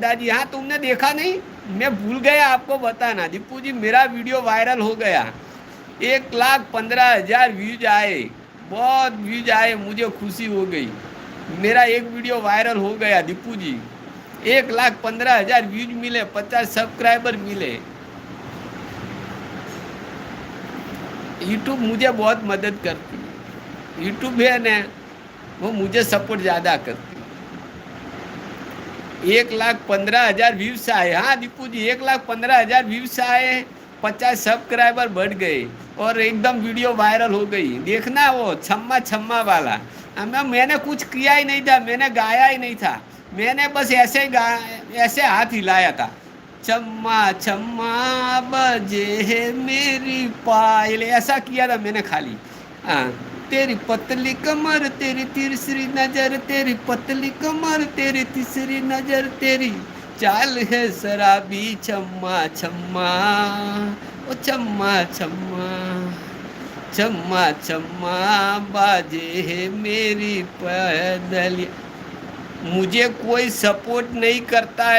दादी हाँ तुमने देखा नहीं, मैं भूल गया आपको बताना दीपू जी, मेरा वीडियो वायरल हो गया, 1,15,000 व्यूज आए, बहुत व्यूज आए, मुझे खुशी हो गई। मेरा एक वीडियो वायरल हो गया दीपू जी, 1,15,000 व्यूज मिले, 50 सब्सक्राइबर मिले। यूट्यूब मुझे बहुत मदद करती है, यूट्यूब है ना, वो मुझे सपोर्ट ज़्यादा करती है। 1,15,000 व्यूज आए, हाँ दीपू जी 1,15,000 व्यूज आए, 50 सब्सक्राइबर बढ़ गए और एकदम वीडियो वायरल हो गई। देखना वो छम्मा छम्मा वाला, मैंने कुछ किया ही नहीं था, मैंने गाया ही नहीं था, मैंने बस ऐसे ऐसे हाथ हिलाया था, चम्मा चम्मा बजे है मेरी पायल, ऐसा किया था मैंने खाली। हाँ, तेरी पतली कमर तेरी तीसरी नजर, तेरी पतली कमर तेरी तीसरी नजर, तेरी चाल है शराबी, चम्मा चम्मा ओ चम्मा चम्मा, चम्मा चम्मा बाजे है मेरी पैदल। मुझे कोई सपोर्ट नहीं करता है।